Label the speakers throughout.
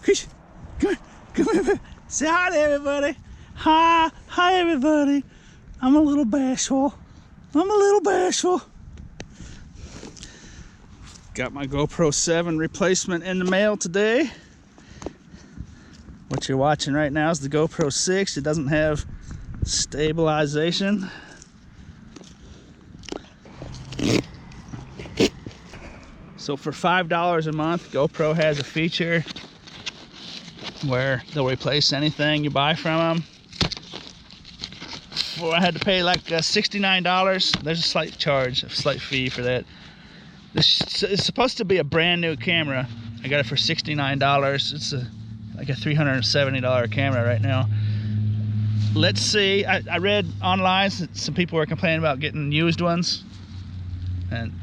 Speaker 1: Come here. Come here. Say hi to everybody. Hi. Hi, everybody. I'm a little bashful. I'm a little bashful. Got my GoPro 7 replacement in the mail today. What you're watching right now is the GoPro 6. It doesn't have stabilization. So for $5 a month, GoPro has a feature where they'll replace anything you buy from them. Before I had to pay like $69. There's a slight charge, a slight fee for that. This is supposed to be a brand new camera. I got it for $69. It's like a $370 camera right now. Let's see. I read online that some people were complaining about getting used ones, and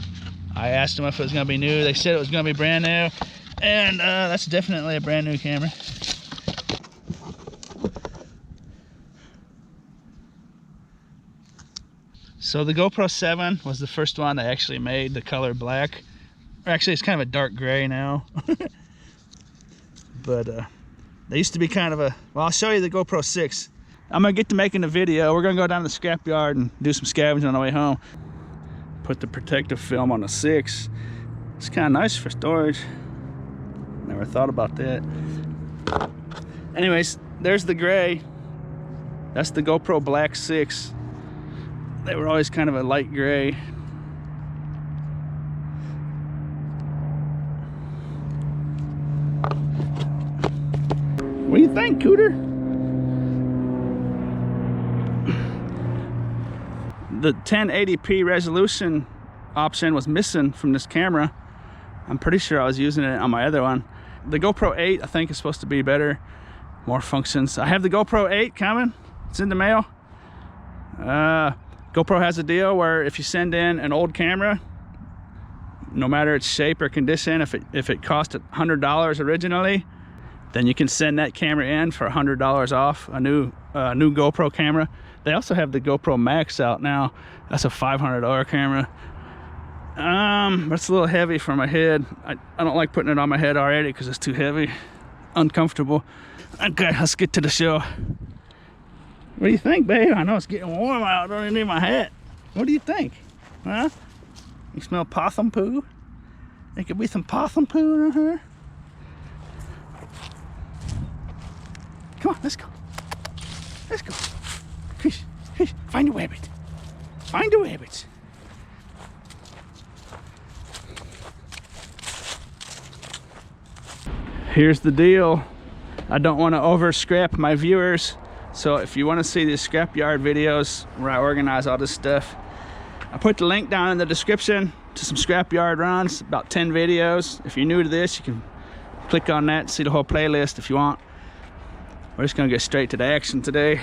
Speaker 1: I asked them if it was going to be new. They said it was going to be brand new, and that's definitely a brand new camera. So the GoPro 7 was the first one they actually made the color black. Or actually, it's kind of a dark gray now. But they used to be kind of a... Well, I'll show you the GoPro 6. I'm going to get to making the video. We're going to go down to the scrap yard and do some scavenging on the way home. Put the protective film on the 6. It's kind of nice for storage. Never thought about that. Anyways, there's the gray. That's the GoPro Black 6. They were always kind of a light gray. What do you think, Cooter? The 1080p resolution option was missing from this camera. I'm pretty sure I was using it on my other one. The GoPro 8, I think, is supposed to be better. More functions. I have the GoPro 8 coming. It's in the mail. GoPro has a deal where if you send in an old camera, no matter its shape or condition, if it cost $100 originally, then you can send that camera in for $100 off a new GoPro camera. They also have the GoPro Max out now. That's a $500 camera. But it's a little heavy for my head. I don't like putting it on my head already because it's too heavy, uncomfortable. Okay, let's get to the show. What do you think, babe? I know it's getting warm out. I don't even need my hat. What do you think? Huh? You smell possum poo? There could be some possum poo in here. Come on, let's go. Let's go. Fish, fish. Find a rabbit. Find a rabbit. Here's the deal. I don't want to over scrap my viewers. So if you want to see these scrapyard videos where I organize all this stuff, I put the link down in the description to some scrapyard runs, about 10 videos. If you're new to this, you can click on that and see the whole playlist if you want. We're just gonna get straight to the action today.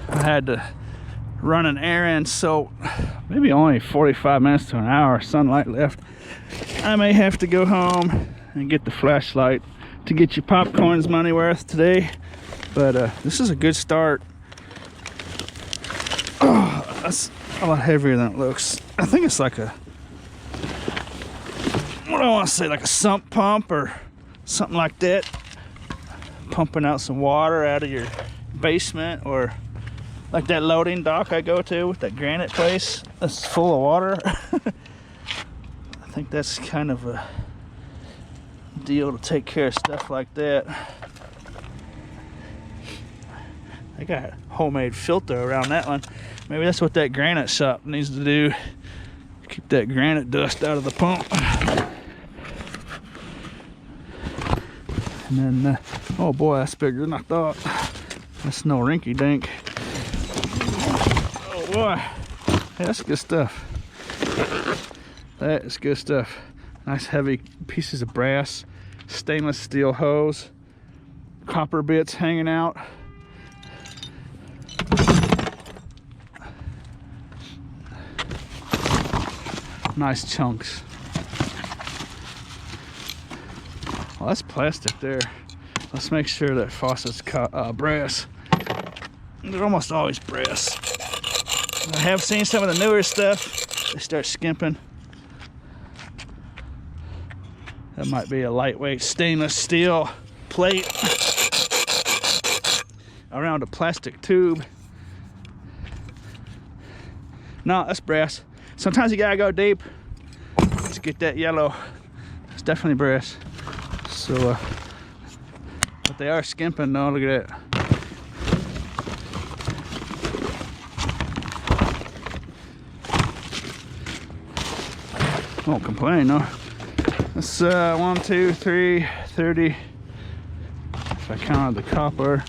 Speaker 1: I had to run an errand, so maybe only 45 minutes to an hour sunlight left. I may have to go home and get the flashlight to get your popcorn's money worth today, but this is a good start. Oh, that's a lot heavier than it looks. I think it's like a, what do I want to say, like a sump pump or something like that, pumping out some water out of your basement, or like that loading dock I go to with that granite place that's full of water. I think that's kind of a deal to take care of stuff like that. I got a homemade filter around that one. Maybe that's what that granite shop needs to do. Keep that granite dust out of the pump. And then, oh boy, that's bigger than I thought. That's no rinky dink. Oh boy, hey, that's good stuff. That is good stuff. Nice heavy pieces of brass, stainless steel hose, copper bits hanging out. Nice chunks. Well, that's plastic there. Let's make sure that faucet's brass. They're almost always brass. I have seen some of the newer stuff, they start skimping. That might be a lightweight stainless steel plate around a plastic tube. No, that's brass. Sometimes you gotta go deep to get that yellow. It's definitely brass. So, but they are skimping though, look at that. Won't complain, no. That's 1, 2, 3, 30. If I counted the copper,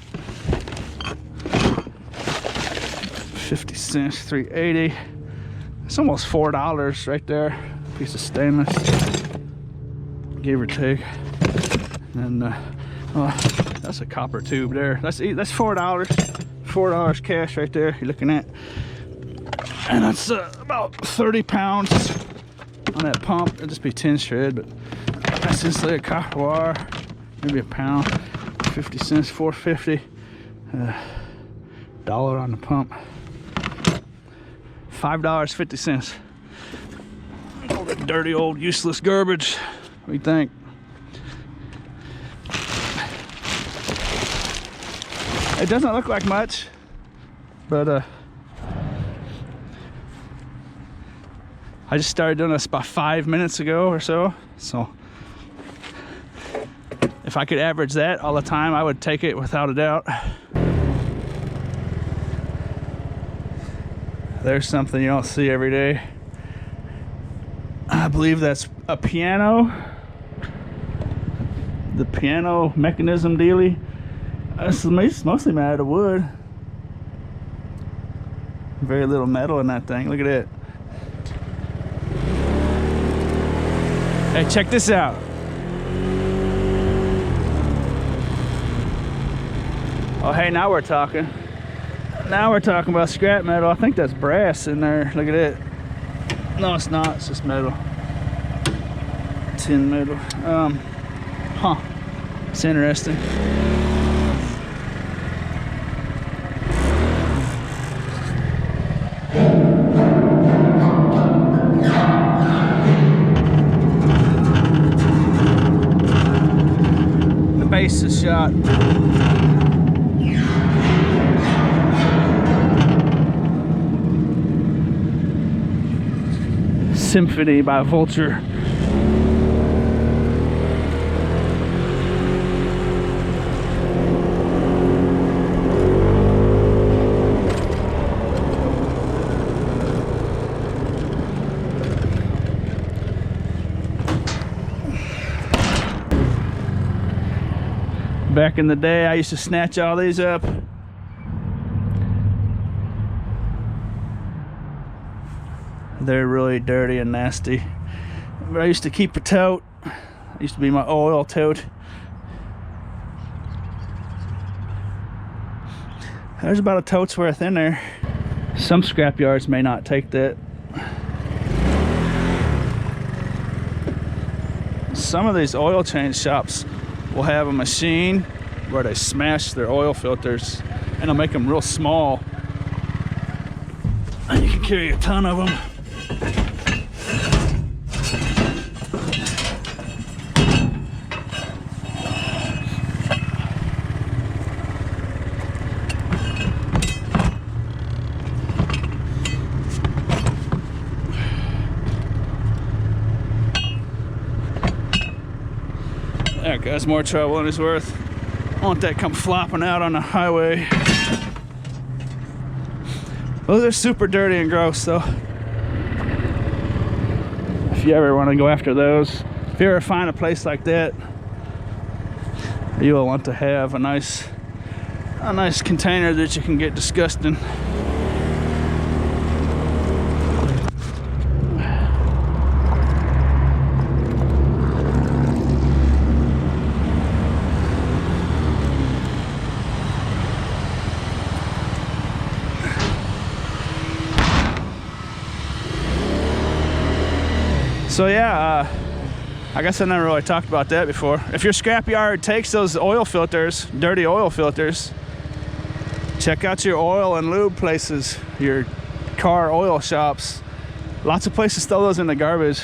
Speaker 1: 50 cents, 3.80. It's almost $4 right there. Piece of stainless, give or take. And that's a copper tube there. That's $4. $4 cash right there. You're looking at, and that's about 30 pounds on that pump. It'll just be 10 shred, but that's just like a copper wire, maybe a pound. 50 cents, $4.50. $1 on the pump. $5.50. All that dirty old useless garbage. What do you think? It doesn't look like much, but I just started doing this about 5 minutes ago or so. So if I could average that all the time, I would take it without a doubt. There's something you don't see every day. I believe that's a piano. The piano mechanism dealie. It's mostly made out of wood. Very little metal in that thing. Look at it. Hey, check this out. Oh, hey, now we're talking. Now we're talking about scrap metal. I think that's brass in there. Look at it. No, it's not. It's just metal. Tin metal. Huh. It's interesting. The base is shot. Symphony by Vulture. Back in the day, I used to snatch all these up. They're really dirty and nasty. But I used to keep a tote. It used to be my oil tote. There's about a tote's worth in there. Some scrap yards may not take that. Some of these oil change shops will have a machine where they smash their oil filters and they'll make them real small. And you can carry a ton of them. That guy's more trouble than he's worth. I want that come flopping out on the highway. Those are super dirty and gross though. If you ever want to go after those, if you ever find a place like that, you will want to have a nice container that you can get disgusting. So yeah, I guess I never really talked about that before. If your scrapyard takes those oil filters, dirty oil filters, Check out your oil and lube places, your car oil shops. Lots of places throw those in the garbage.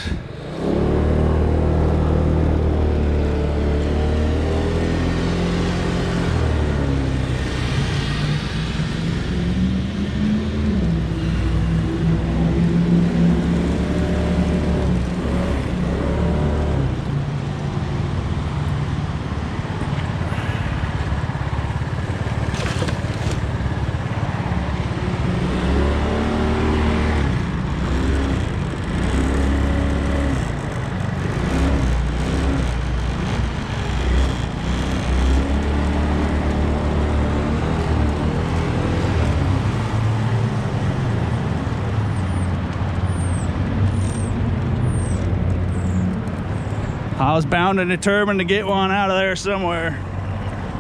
Speaker 1: I was bound and determined to get one out of there somewhere.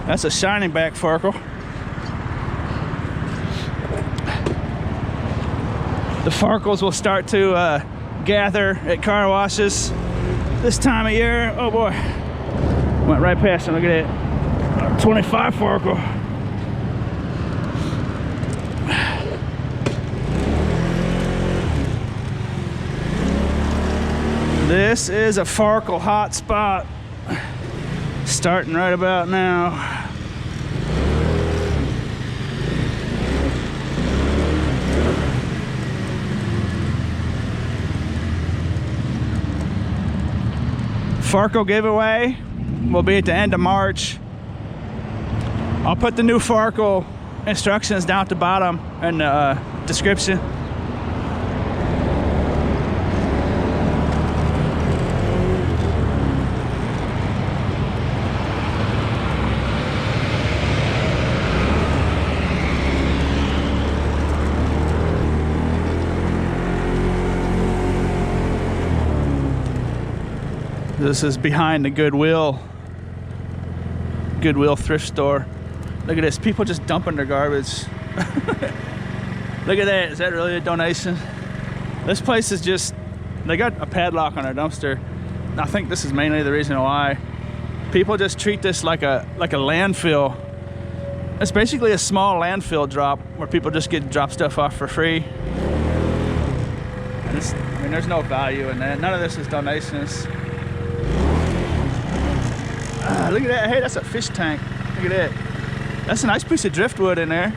Speaker 1: That's a shining back Farkle. The Farkles will start to gather at car washes this time of year. Oh boy, went right past him. Look at that, 25 Farkle. This is a Farkle hot spot, starting right about now. Farkle giveaway will be at the end of March. I'll put the new Farkle instructions down at the bottom in the description. This is behind the Goodwill thrift store. Look at this, people just dumping their garbage. Look at that, is that really a donation? This place is just, they got a padlock on their dumpster. I think this is mainly the reason why. People just treat this like a landfill. It's basically a small landfill drop where people just get drop stuff off for free. And it's, I mean, there's no value in that. None of this is donations. Look at that, hey, that's a fish tank. Look at that. That's a nice piece of driftwood in there.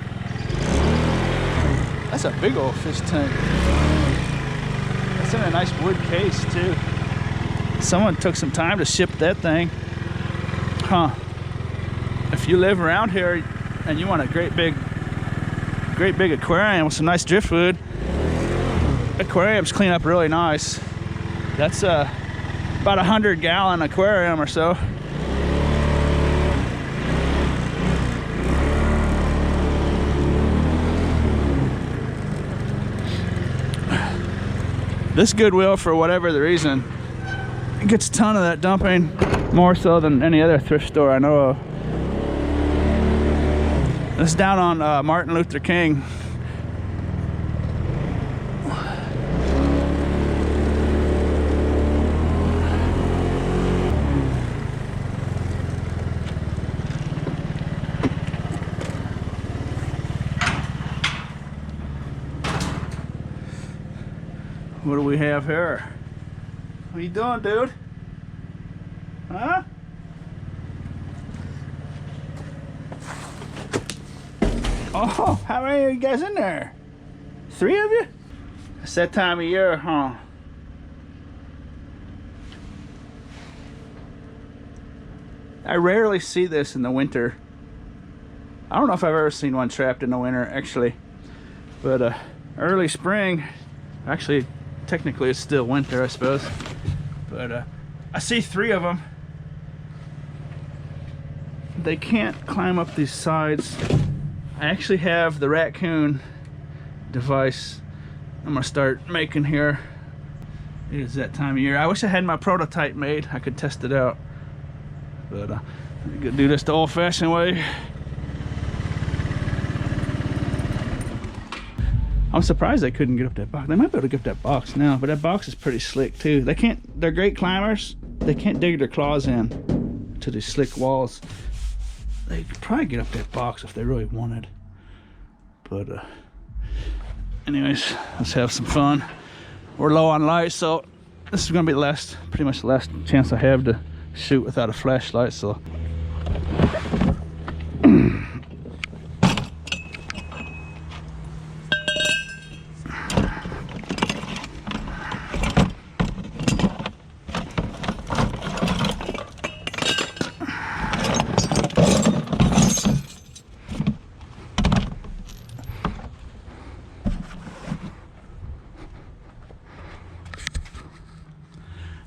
Speaker 1: That's a big old fish tank. That's in a nice wood case too. Someone took some time to ship that thing. Huh. If you live around here and you want a great big aquarium with some nice driftwood, aquariums clean up really nice. That's about a 100-gallon aquarium or so. This Goodwill, for whatever the reason, gets a ton of that dumping, more so than any other thrift store I know of. This is down on Martin Luther King. What do we have here? What are you doing, dude? Huh? Oh, how many are you guys in there? 3 of you? It's that time of year, huh? I rarely see this in the winter. I don't know if I've ever seen one trapped in the winter, actually. But early spring, actually, technically it's still winter, I suppose. But I see 3 of them. They can't climb up these sides. I actually have the raccoon device I'm gonna start making here. It is that time of year. I wish I had my prototype made. I could test it out. But I'm gonna do this the old-fashioned way. I'm surprised they couldn't get up that box. They might be able to get up that box now, but that box is pretty slick too. They can't, they're great climbers. They can't dig their claws in to these slick walls. They could probably get up that box if they really wanted. But anyways, let's have some fun. We're low on light, so this is gonna be pretty much the last chance I have to shoot without a flashlight. So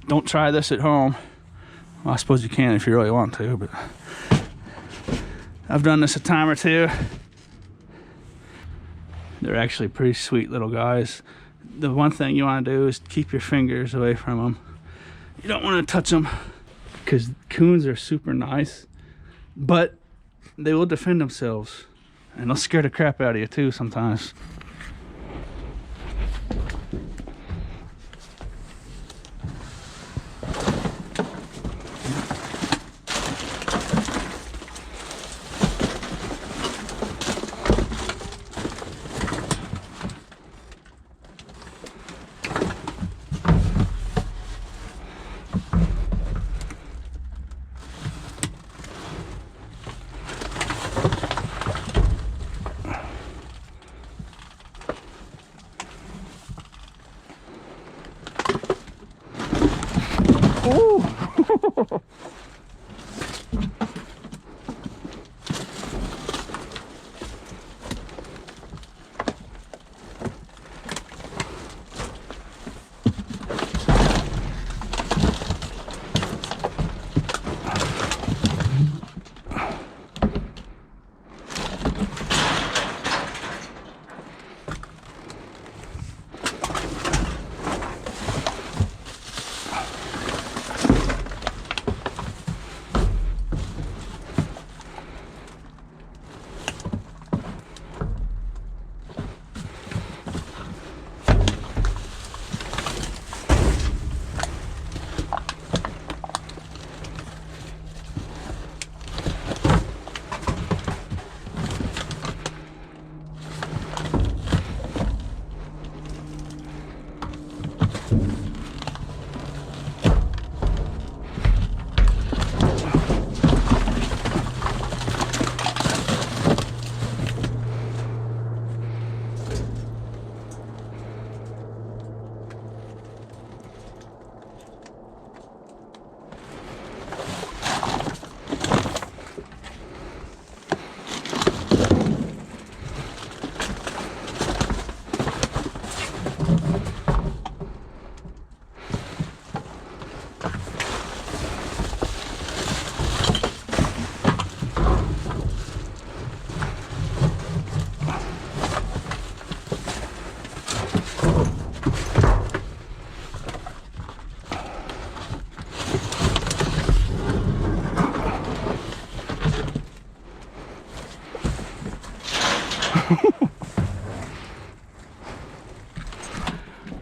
Speaker 1: don't try this at home. Well, I suppose you can if you really want to, but I've done this a time or two. They're actually pretty sweet little guys. The one thing you want to do is keep your fingers away from them. You don't want to touch them, because coons are super nice, but they will defend themselves, and they'll scare the crap out of you too sometimes. Ooh.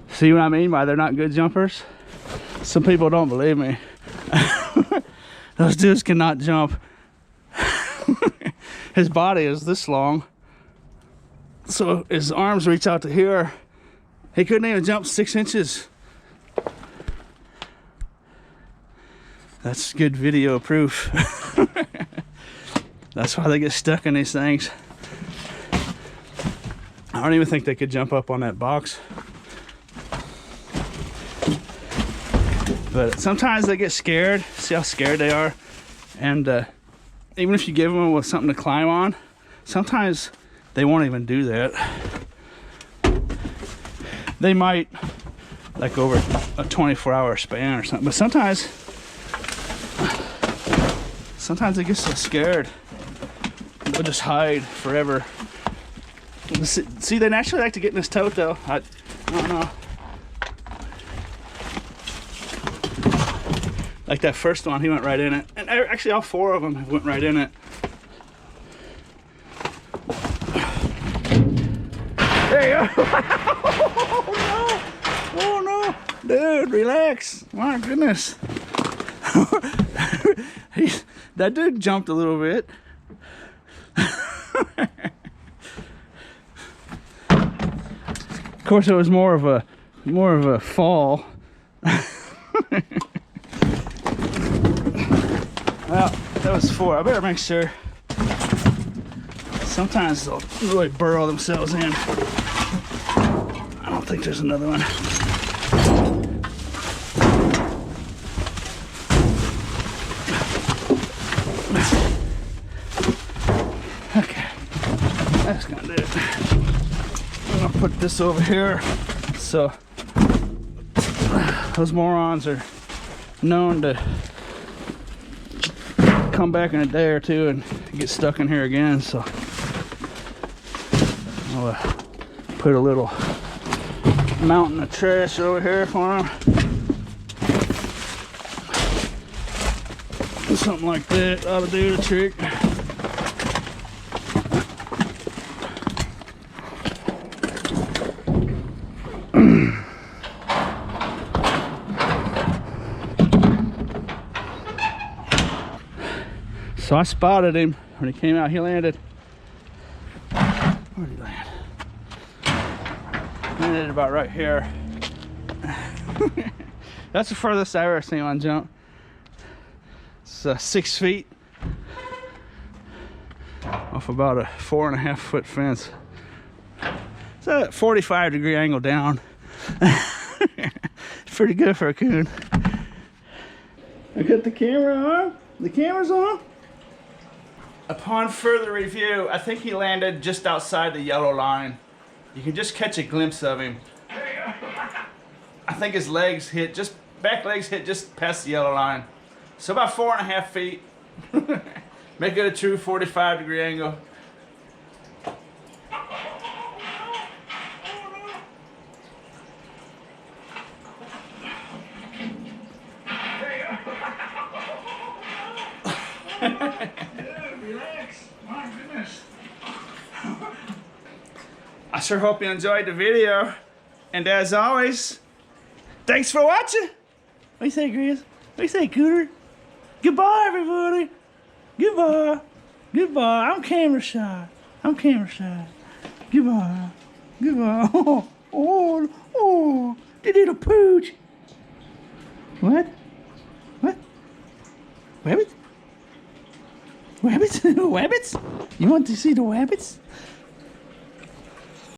Speaker 1: See what I mean by they're not good jumpers? Some people don't believe me. Those dudes cannot jump. His body is this long, so his arms reach out to here. He couldn't even jump 6 inches. That's good video proof. That's why they get stuck in these things. I don't even think they could jump up on that box. But sometimes they get scared. See how scared they are? And even if you give them with something to climb on, sometimes they won't even do that. They might, like over a 24-hour span or something, but sometimes they get so scared they'll just hide forever. See, they naturally like to get in this tote though. I don't know. Like that first one, he went right in it. And actually all 4 of them went right in it. There you go. Oh no. Dude, relax. My goodness. That dude jumped a little bit. course, it was more of a fall. Well, that was 4. I better make sure. Sometimes they'll really burrow themselves in. I don't think there's another one. Okay, that's gonna do it. I'm gonna put this over here, so those morons are known to come back in a day or two and get stuck in here again. So I'll put a little mountain of trash over here for them. Something like that ought to do the trick. So I spotted him when he came out. He landed. Where did he land? He landed about right here. That's the furthest I've ever seen one jump. It's 6 feet off about a 4.5 foot fence. It's a 45-degree angle down. It's pretty good for a coon. I got the camera on. The camera's on. Upon further review, I think he landed just outside the yellow line. You can just catch a glimpse of him. I think his legs hit, back legs hit just past the yellow line. So about 4.5 feet. Make it a true 45-degree angle. Relax. My goodness. I sure hope you enjoyed the video. And as always, thanks for watching. What do you say, Grizz? What do you say, Cooter? Goodbye, everybody. Goodbye. Goodbye. I'm camera shy. I'm camera shy. Goodbye. Goodbye. Oh, oh, oh. The little pooch. What? What? Rabbit? Rabbits? Rabbits? You want to see the rabbits?